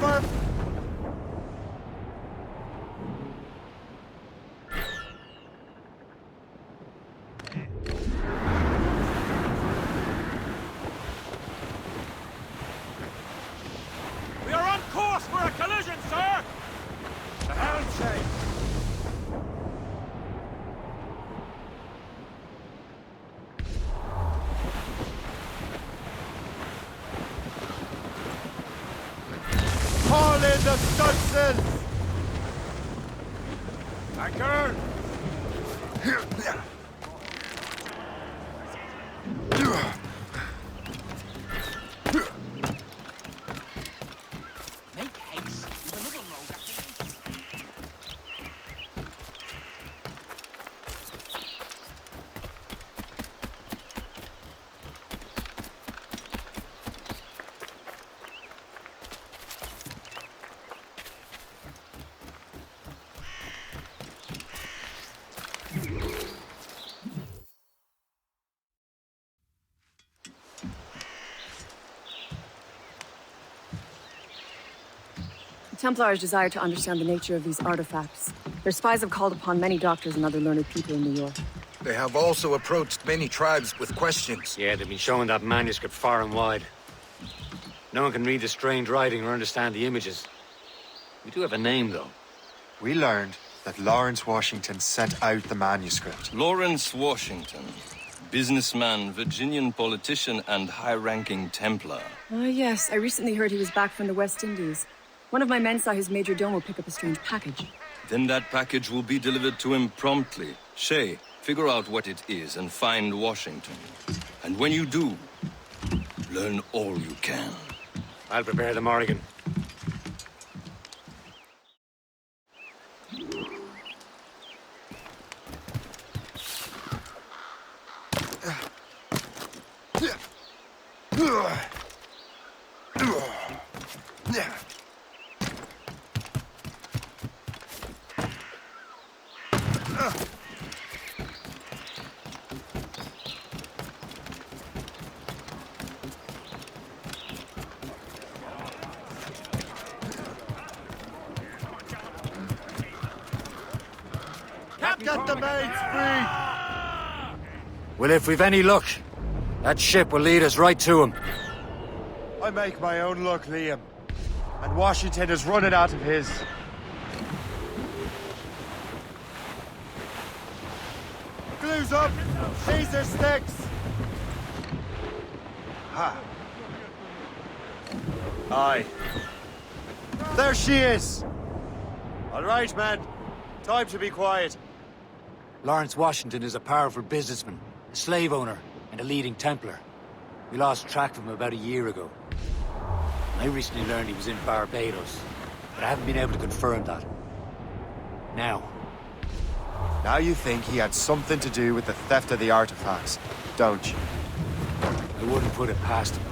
for... We are on course for a collision, sir! The hell, Shay? Haul in the stunsails! Anchor! Make haste. There's another load after you. The Templars desire to understand the nature of these artifacts. Their spies have called upon many doctors and other learned people in New York. They have also approached many tribes with questions. Yeah, they've been showing that manuscript far and wide. No one can read the strange writing or understand the images. We do have a name, though. We learned that Lawrence Washington sent out the manuscript. Lawrence Washington. Businessman, Virginian politician, and high-ranking Templar. Ah, yes. I recently heard he was back from the West Indies. One of my men saw his major domo pick up a strange package. Then that package will be delivered to him promptly. Shay, figure out what it is and find Washington. And when you do, learn all you can. I'll prepare the Morrigan. Get the maids free! Well, if we've any luck, that ship will lead us right to him. I make my own luck, Liam. And Washington is running out of his. Glue's up! Caesar sticks! Ha! Aye. There she is! All right, man. Time to be quiet. Lawrence Washington is a powerful businessman, a slave owner, and a leading Templar. We lost track of him about a year ago. I recently learned he was in Barbados, but I haven't been able to confirm that. Now Now you think he had something to do with the theft of the artifacts, don't you? I wouldn't put it past him.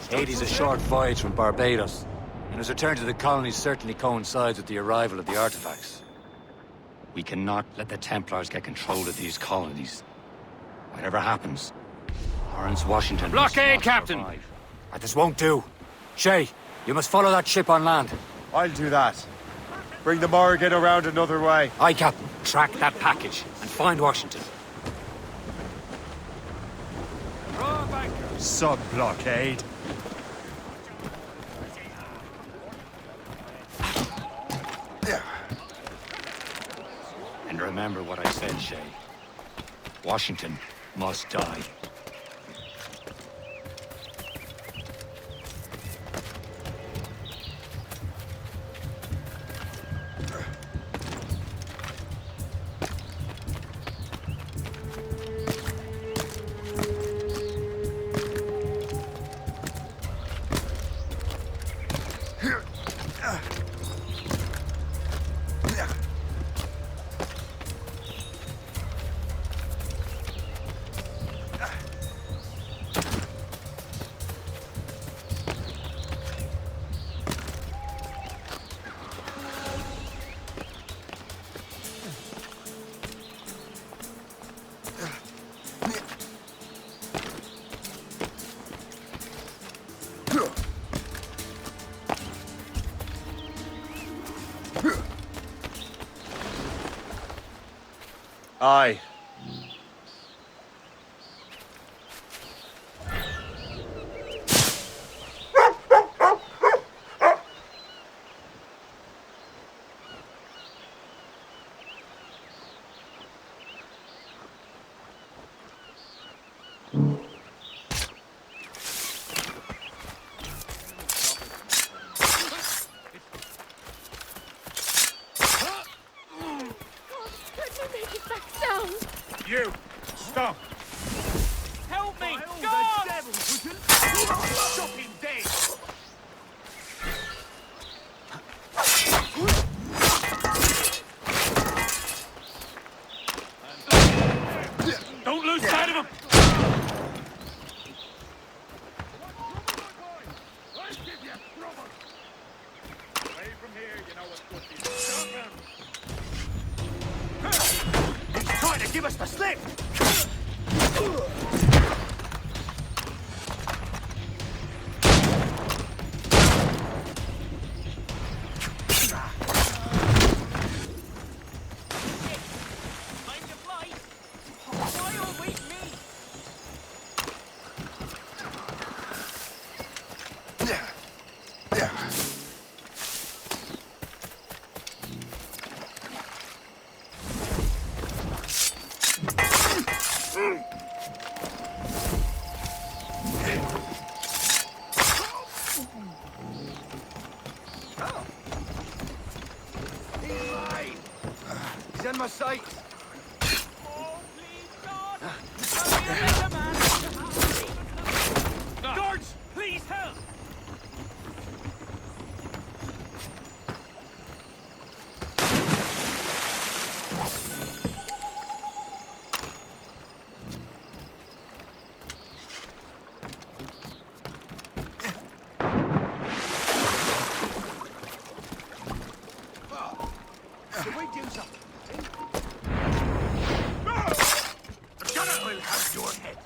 Haiti's a short voyage from Barbados, and his return to the colonies certainly coincides with the arrival of the artifacts. We cannot let the Templars get control of these colonies. Whatever happens, Lawrence Washington... Blockade, Captain! This won't do. Shay, you must follow that ship on land. I'll do that. Bring the Morrigan around another way. Aye, Captain. Track that package and find Washington. Sub-blockade. And remember what I said, Shay. Washington must die. Aye. You! Stop! Help me! God! The devil, stop him dead! Don't lose sight of him! Away from here, you know what's good for you. He's trying to give us the slip! He's in my sight. Oh, please, God! Tell me a better man! Guards, please help! Can we do something? The gunner will have your head.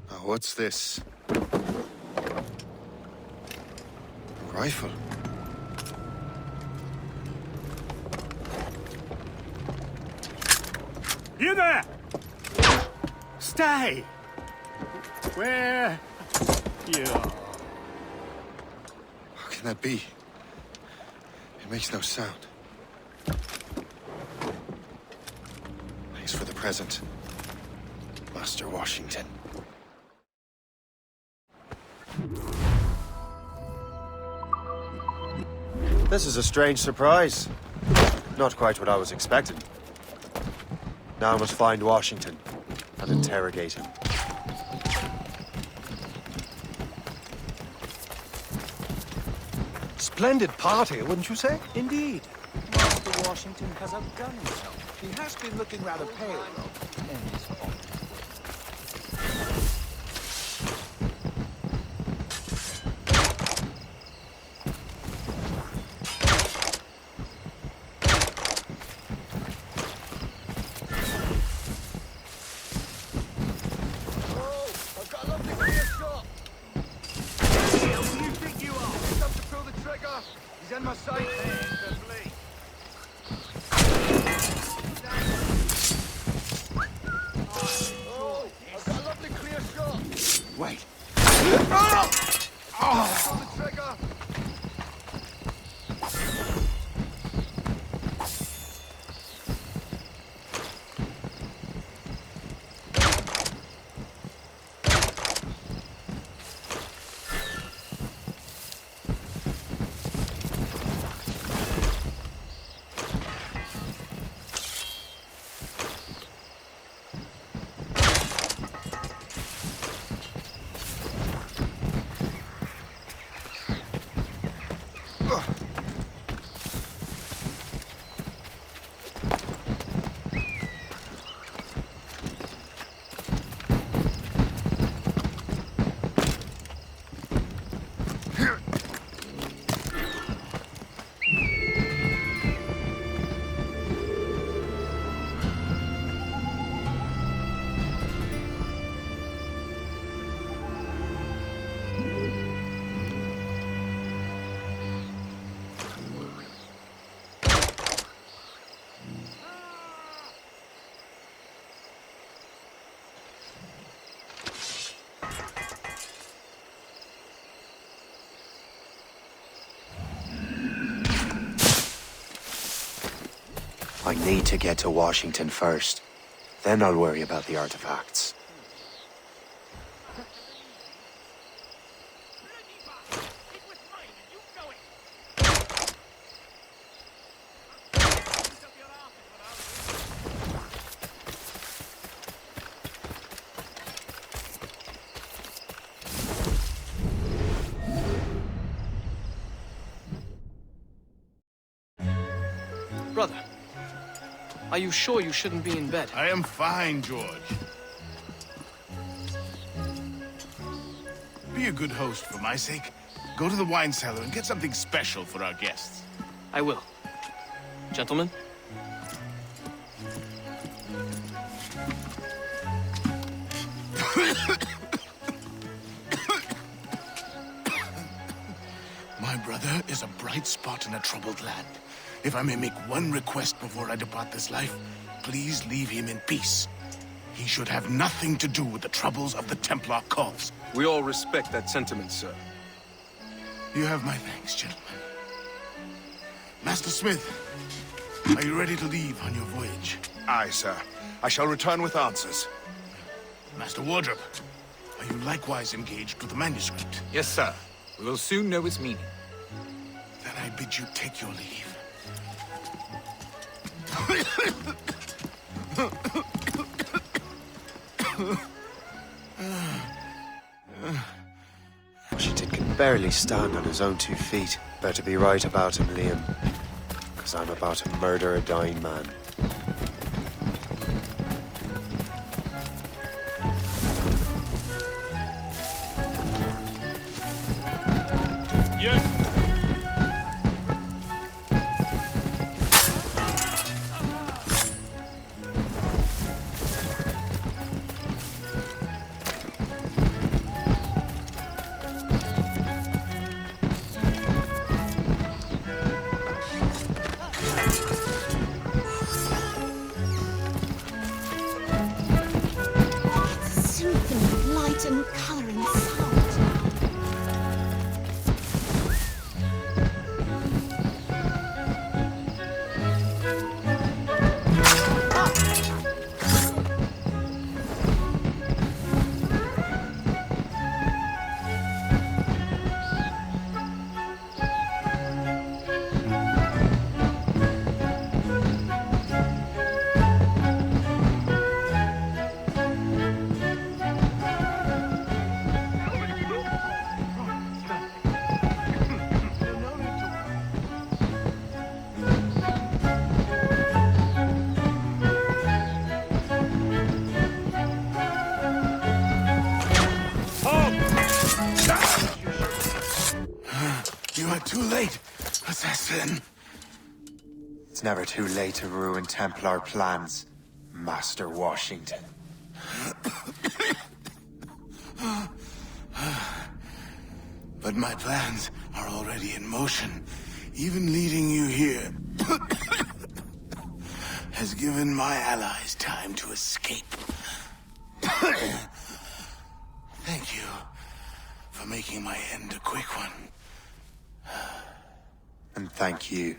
Oh, what's this? A rifle. You there! Stay! Where? You. How can that be? It makes no sound. Thanks for the present, Master Washington. This is a strange surprise. Not quite what I was expecting. Now I must find Washington and interrogate him. Splendid party, wouldn't you say? Indeed. Master Washington has outdone himself. He has been looking rather pale, though, in his fault. He's in my sight. Oh, I've got a lovely clear shot. Wait. Pull the trigger. I need to get to Washington first. Then I'll worry about the artifacts. Brother, are you sure you shouldn't be in bed? I am fine, George. Be a good host for my sake. Go to the wine cellar and get something special for our guests. I will. Gentlemen? My brother is a bright spot in a troubled land. If I may make one request before I depart this life, please leave him in peace. He should have nothing to do with the troubles of the Templar cause. We all respect that sentiment, sir. You have my thanks, gentlemen. Master Smith, are you ready to leave on your voyage? Aye, sir. I shall return with answers. Master Wardrop, are you likewise engaged with the manuscript? Yes, sir. We will soon know its meaning. Then I bid you take your leave. Washington can barely stand on his own 2 feet. Better be right about him, Liam. Because I'm about to murder a dying man. Soothing light and color and sound. You are too late, assassin. It's never too late to ruin Templar plans, Master Washington. But my plans are already in motion. Even leading you here has given my allies time to escape. Thank you for making my end a quick one. And thank you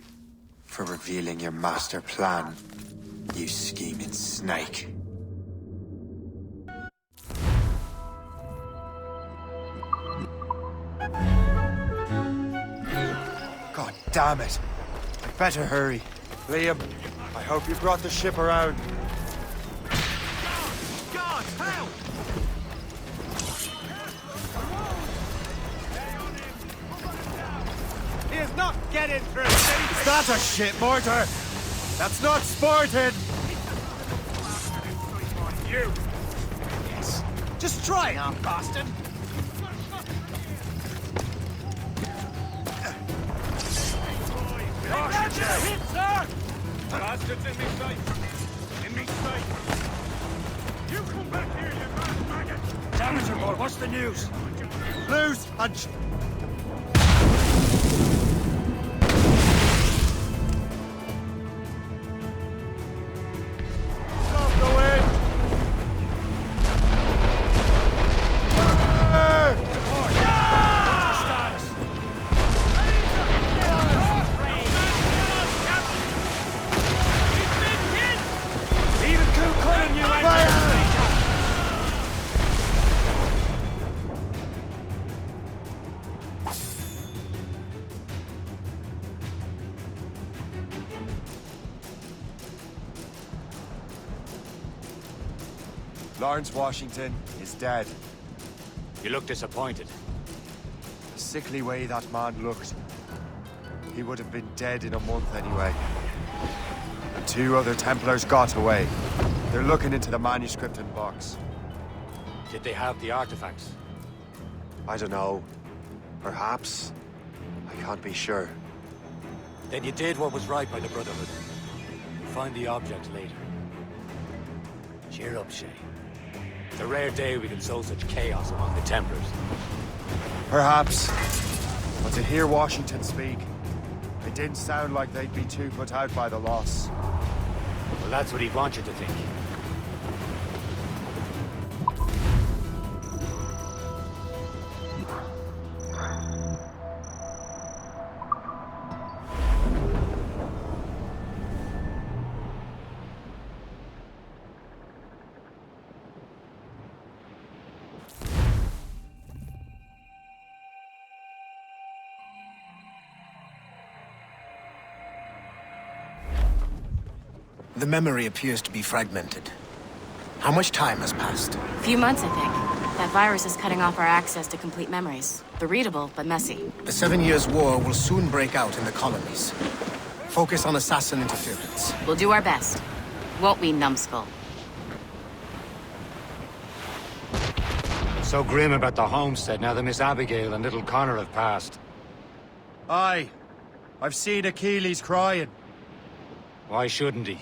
for revealing your master plan, you scheming snake. God damn it! I'd better hurry. Liam, I hope you brought the ship around. Guards, help! He is not getting through. Is that a shit mortar? That's not sported! You! Yes. Just try it, you bastard! Hit, sir! Bastards in me sight! In me sight! You come back here, you mad maggot! Damage report, what's the news? Loose and... Stop the wind! He's Lawrence Washington is dead. You look disappointed. The sickly way that man looked. He would have been dead in a month anyway. The 2 other Templars got away. They're looking into the manuscript and box. Did they have the artifacts? I don't know. Perhaps. I can't be sure. Then you did what was right by the Brotherhood. We'll find the object later. Cheer up, Shay. It's a rare day we can sow such chaos among the Templars. Perhaps. But to hear Washington speak, it didn't sound like they'd be too put out by the loss. Well, that's what he'd want you to think. The memory appears to be fragmented. How much time has passed? A few months, I think. That virus is cutting off our access to complete memories. They're readable, but messy. The 7 Years' War will soon break out in the colonies. Focus on assassin interference. We'll do our best. Won't we, numbskull? So grim about the homestead now that Miss Abigail and little Connor have passed. Aye. I've seen Achilles crying. Why shouldn't he?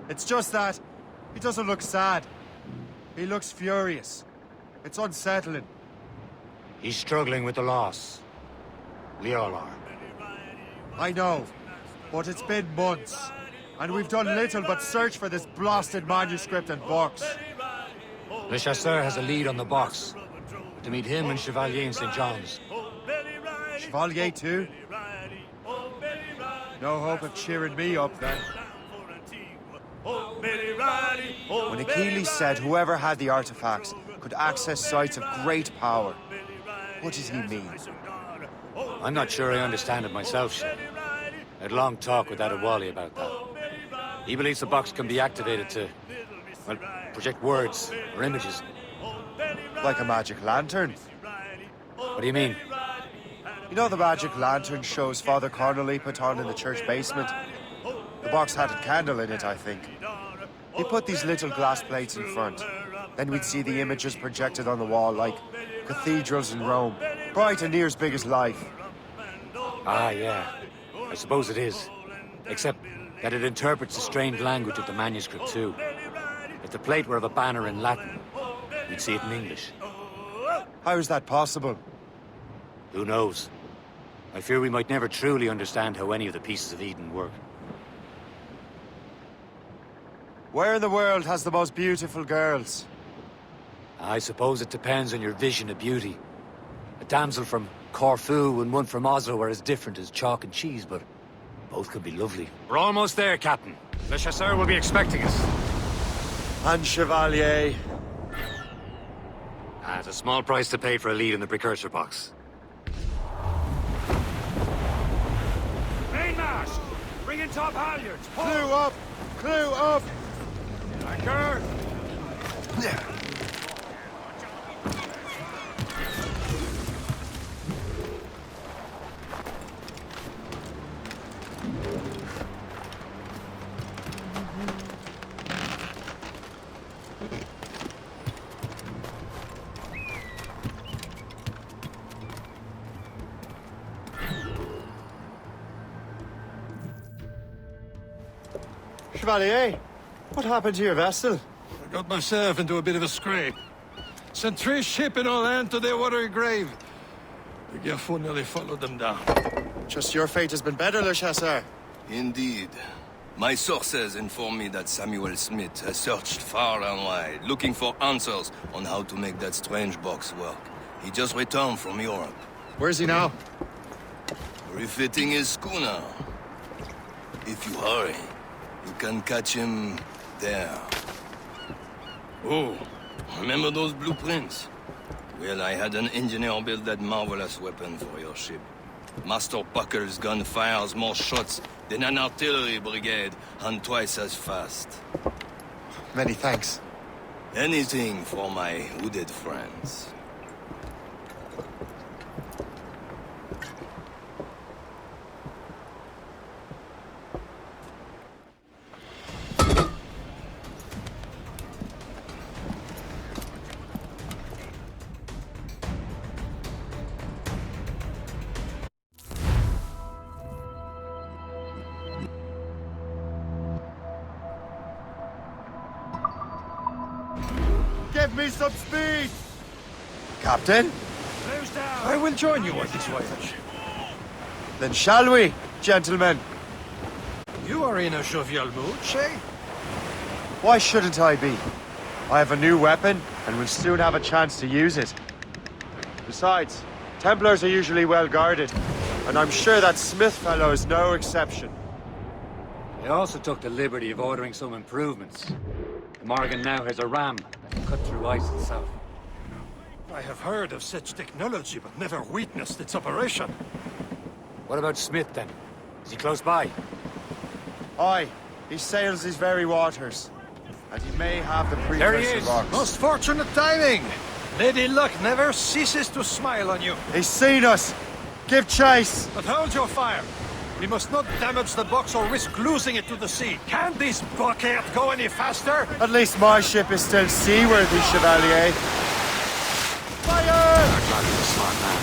It's just that he doesn't look sad. He looks furious. It's unsettling. He's struggling with the loss. We all are. I know, but it's been months, and we've done little but search for this blasted manuscript and box. Le Chasseur has a lead on the box. To meet him and Chevalier in St. John's. Chevalier too? No hope of cheering me up then. When Achilles said whoever had the artifacts could access sites of great power, what did he mean? I'm not sure I understand it myself, Shay. I had a long talk with Adewale about that. He believes the box can be activated to, well, project words or images. Like a magic lantern? What do you mean? You know the magic lantern shows Father Connolly put on in the church basement? The box had a candle in it, I think. He put these little glass plates in front. Then we'd see the images projected on the wall like cathedrals in Rome. Bright and near as big as life. Ah, yeah. I suppose it is. Except that it interprets the strange language of the manuscript, too. If the plate were of a banner in Latin, we'd see it in English. How is that possible? Who knows? I fear we might never truly understand how any of the pieces of Eden work. Where in the world has the most beautiful girls? I suppose it depends on your vision of beauty. A damsel from Corfu and one from Oslo are as different as chalk and cheese, but both could be lovely. We're almost there, Captain. Le Chasseur will be expecting us. And Chevalier. It's a small price to pay for a lead in the precursor box. Mainmast! Bring in top halyards! Clue up! Clue up! Anchor! Chevalier, what happened to your vessel? I got myself into a bit of a scrape. Sent 3 ship in all hand to their watery grave. The Gerfaut nearly followed them down. Just your fate has been better, Le Chasseur. Indeed. My sources inform me that Samuel Smith has searched far and wide, looking for answers on how to make that strange box work. He just returned from Europe. Where's he now? Refitting his schooner. If you hurry, you can catch him there. Oh, remember those blueprints? Well, I had an engineer build that marvelous weapon for your ship. Master Buckle's gun fires more shots than an artillery brigade, and twice as fast. Many thanks. Anything for my hooded friends. Give me some speed! Captain? I will join you on this voyage. Then shall we, gentlemen? You are in a jovial mood, Shay? Why shouldn't I be? I have a new weapon, and will soon have a chance to use it. Besides, Templars are usually well guarded, and I'm sure that Smith fellow is no exception. They also took the liberty of ordering some improvements. The Morgan now has a ram that can cut through ice itself. I have heard of such technology, but never witnessed its operation. What about Smith, then? Is he close by? Aye, he sails these very waters. And he may have the There he precursor is! box. Most fortunate timing! Lady Luck never ceases to smile on you. He's seen us! Give chase! But hold your fire! We must not damage the box or risk losing it to the sea. Can this blockade go any faster? At least my ship is still seaworthy, Chevalier. Fire! Clark is a smart man.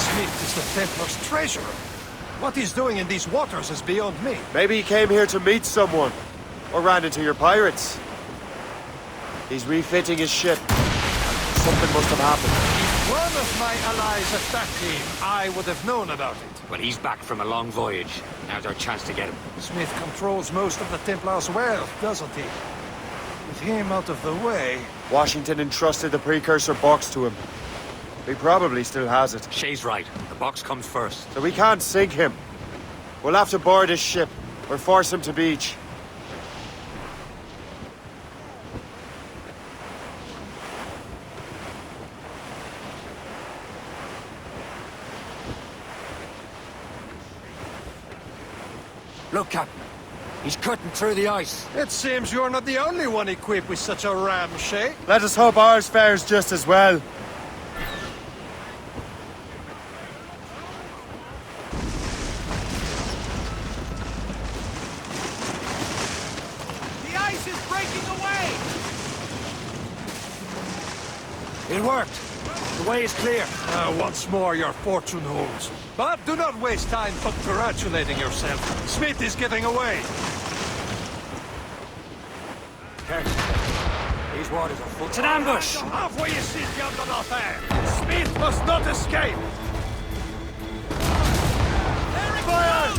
Smith is the Templar's treasurer. What he's doing in these waters is beyond me. Maybe he came here to meet someone. Or ran into your pirates. He's refitting his ship. Something must have happened. If one of my allies attacked him, I would have known about it. Well, he's back from a long voyage. Now's our chance to get him. Smith controls most of the Templars' wealth, doesn't he? With him out of the way... Washington entrusted the precursor box to him. He probably still has it. Shay's right. The box comes first. So we can't sink him. We'll have to board his ship, or force him to beach. Look, Captain. He's cutting through the ice. It seems you're not the only one equipped with such a ram, Shay. Let us hope ours fares just as well. The ice is breaking away! It worked. The way is clear. Once more, your fortune holds. But do not waste time congratulating yourself. Smith is getting away. These waters are full. It's an ambush! Halfway you see the other Smith must not escape! Fire!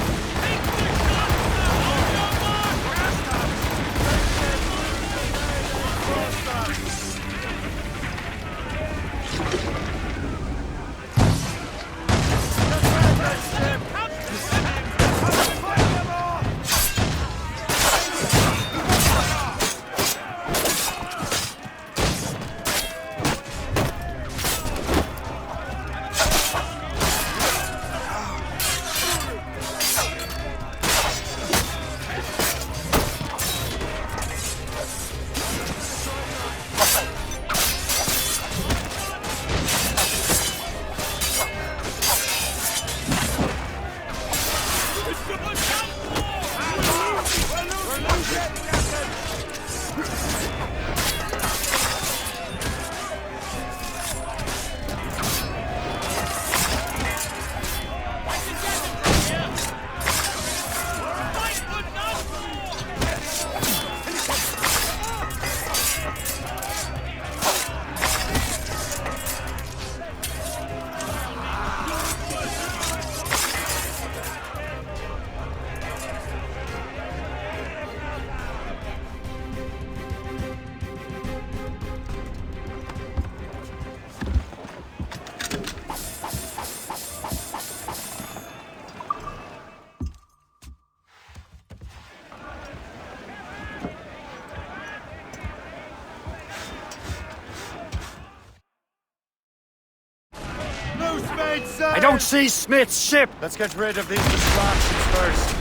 I don't see Smith's ship! Let's get rid of these distractions first.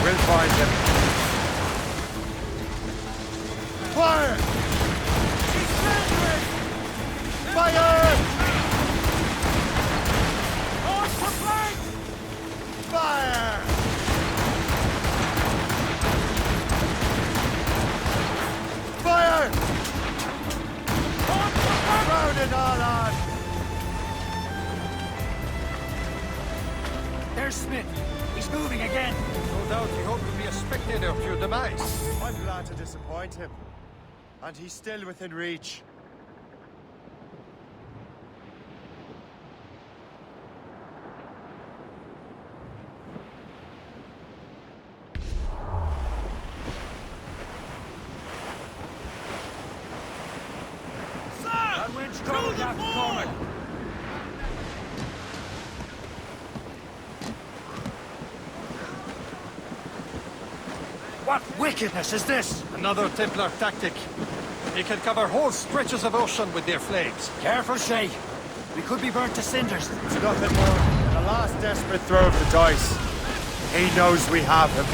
We'll find him. Fire! Fire! On for flank! Fire! Fire! Round it all on! There's Smith. He's moving again. No doubt he hoped to be a spectator of your demise. I'm glad to disappoint him. And he's still within reach. That wind's coming, Captain Cormac. What wickedness is this? Another Templar tactic. They can cover whole stretches of ocean with their flames. Careful, Shay. We could be burnt to cinders. It's nothing more than a last desperate throw of the dice. He knows we have him.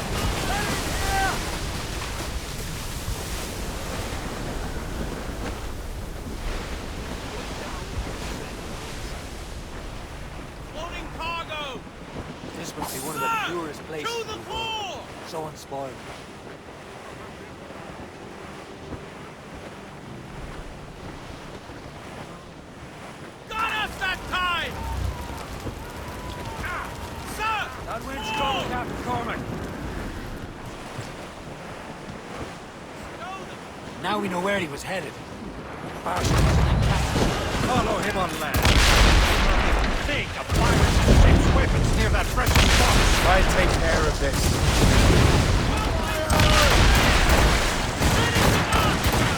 Loading cargo! This must be one of the purest places To the in the world. fore! So unspoiled. Got us that time! Sir! That wind's strong, Captain Cormac. Now we know where he was headed. Follow him on land. Think of pirates and weapons near that precious box. I'll take care of this.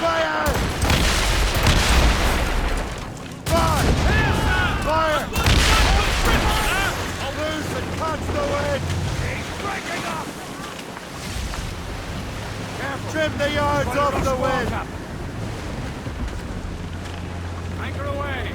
Fire! Fire! Fire! Loose and catch the wind! He's breaking up! Trim the yards off the wind! Anchor away!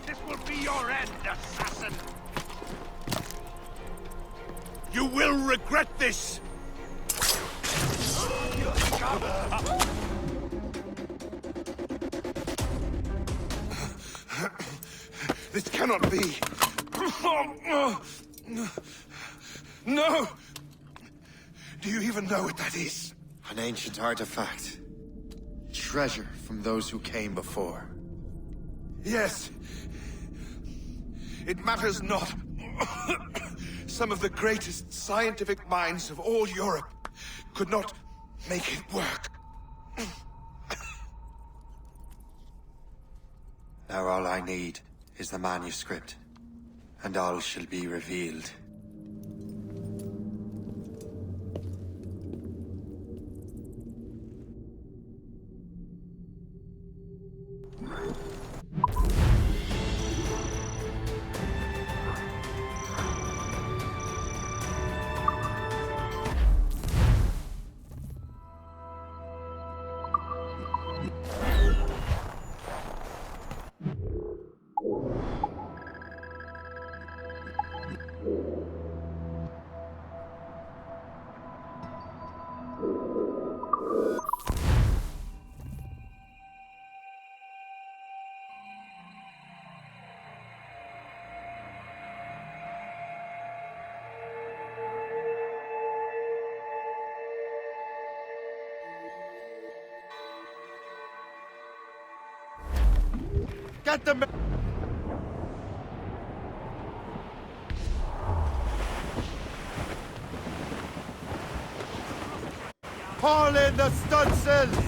This will be your end, assassin! You will regret this! This cannot be. No! Do you even know what that is? An ancient artifact. Treasure from those who came before. Yes. It matters not. Some of the greatest scientific minds of all Europe could not make it work. Now all I need is the manuscript, and all shall be revealed. Get them! Haul in the stunsails!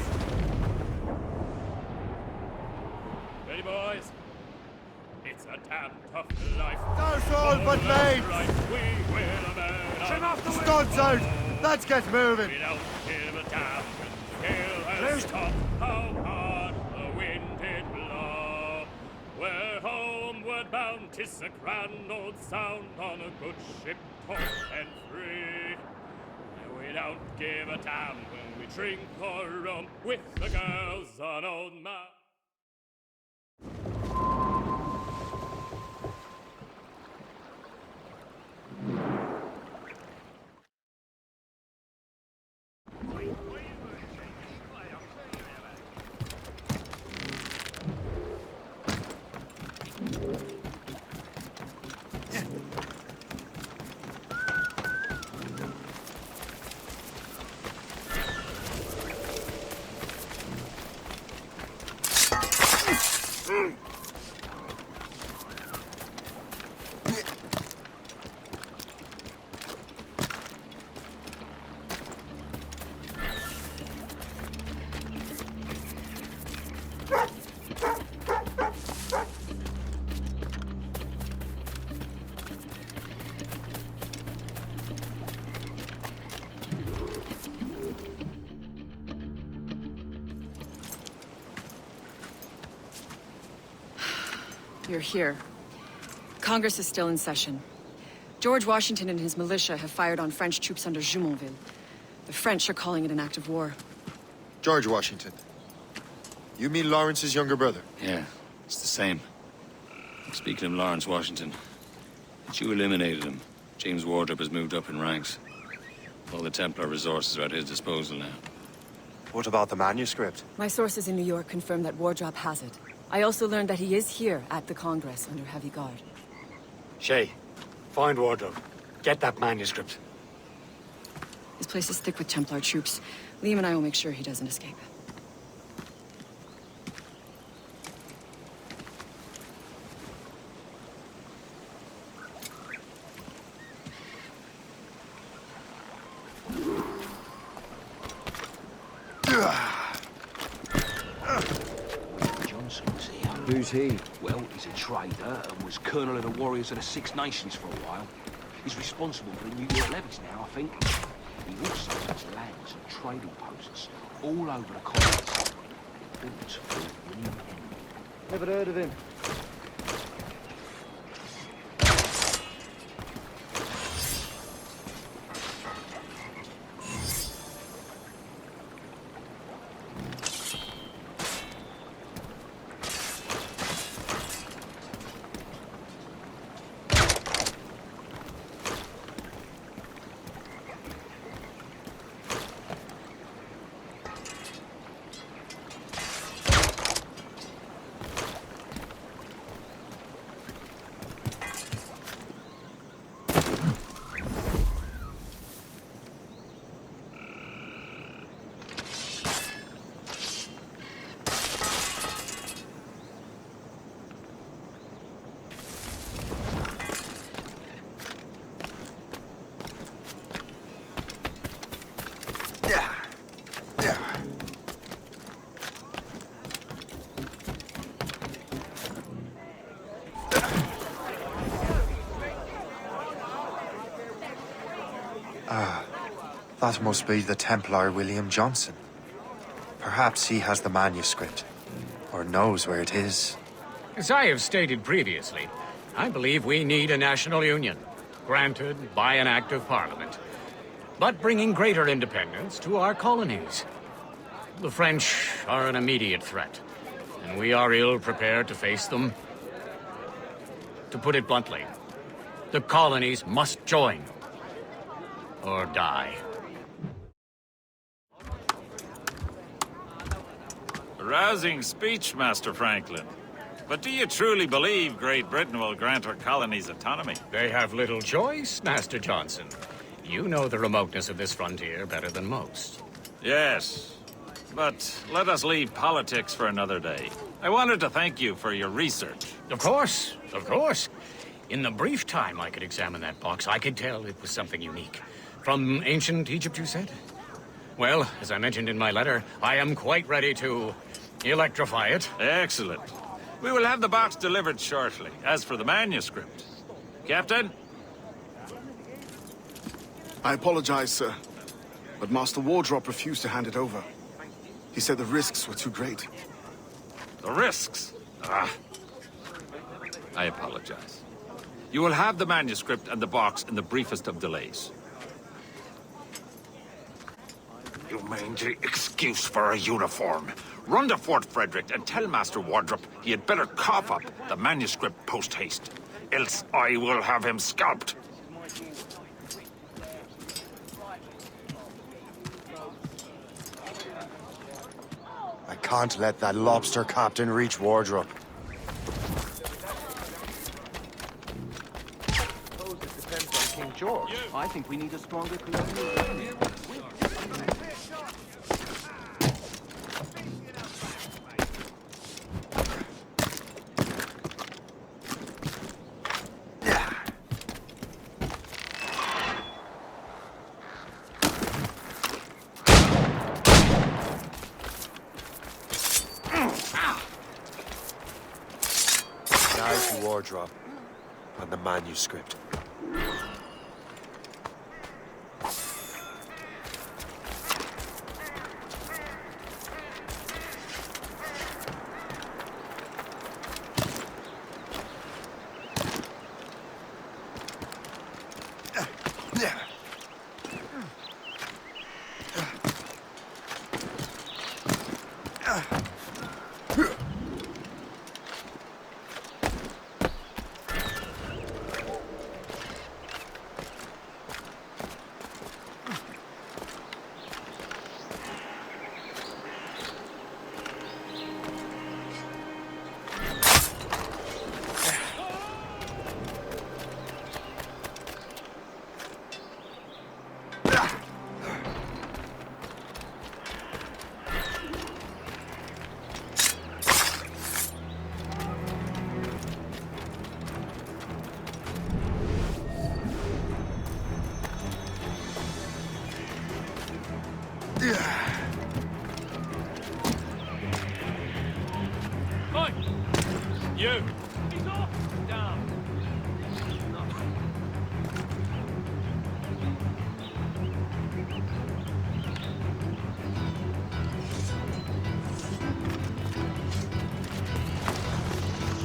Ready, boys? It's a damn tough life. That's all but mates! We will murder. Trim off the studs out! Let's get moving! We don't give a damn when the gale has stopped. How hard the wind did blow. We're homeward bound, 'tis a grand old sound on a good ship, taut and free. We don't give a damn when we drink our rum with the girls on Old Man. You're here. Congress is still in session. George Washington and his militia have fired on French troops under Jumonville. The French are calling it an act of war. George Washington. You mean Lawrence's younger brother? Yeah, it's the same. Speaking of Lawrence Washington, since you eliminated him, James Wardrop has moved up in ranks. All the Templar resources are at his disposal now. What about the manuscript? My sources in New York confirm that Wardrop has it. I also learned that he is here at the Congress under heavy guard. Shay, find Wardrobe. Get that manuscript. This place is thick with Templar troops. Liam and I will make sure he doesn't escape. Johnson's here. Who's he? Well, he's a trader and was colonel of the Warriors of the Six Nations for a while. He's responsible for the New York levies now, I think. He also has lands and trading posts all over the colonies. Built for William Henry. Never heard of him. That must be the Templar William Johnson. Perhaps he has the manuscript, or knows where it is. As I have stated previously, I believe we need a national union, granted by an act of parliament, but bringing greater independence to our colonies. The French are an immediate threat, and we are ill prepared to face them. To put it bluntly, the colonies must join, or die. A rousing speech, Master Franklin. But do you truly believe Great Britain will grant her colonies autonomy? They have little choice, Master Johnson. You know the remoteness of this frontier better than most. Yes, but let us leave politics for another day. I wanted to thank you for your research. Of course, of course. In the brief time I could examine that box, I could tell it was something unique. From ancient Egypt, you said? Well, as I mentioned in my letter, I am quite ready to electrify it. Excellent. We will have the box delivered shortly. As for the manuscript... Captain? I apologize, sir. But Master Wardrop refused to hand it over. He said the risks were too great. The risks? Ah. I apologize. You will have the manuscript and the box in the briefest of delays. You mangy excuse for a uniform. Run to Fort Frederick and tell Master Wardrop he had better cough up the manuscript post-haste. Else I will have him scalped. I can't let that lobster captain reach Wardrop. Suppose it depends on King George. I think we need a stronger colonial. Now to Wardrop and the manuscript. Oi! You! He's off! Down!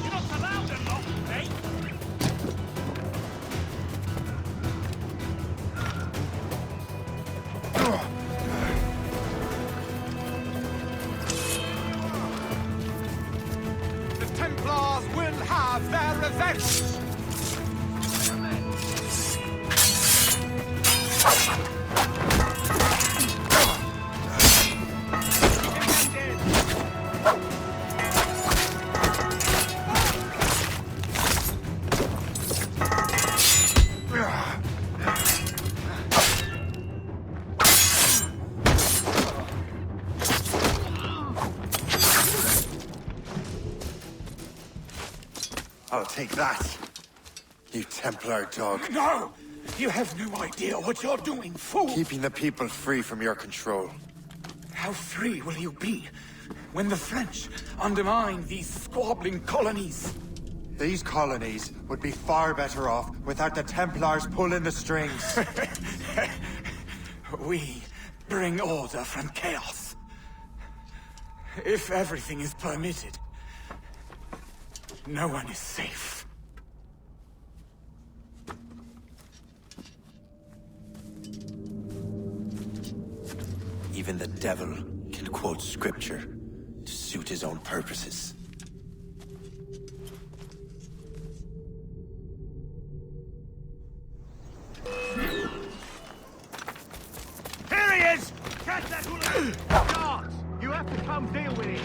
You're not allowed a lot, eh? Templars will have their revenge! I'll take that, you Templar dog. No! You have no idea what you're doing, fool! Keeping the people free from your control. How free will you be when the French undermine these squabbling colonies? These colonies would be far better off without the Templars pulling the strings. We bring order from chaos. If everything is permitted, no one is safe. Even the devil can quote scripture to suit his own purposes. Here he is! Catch that bullet! Guards, you have to come deal with it.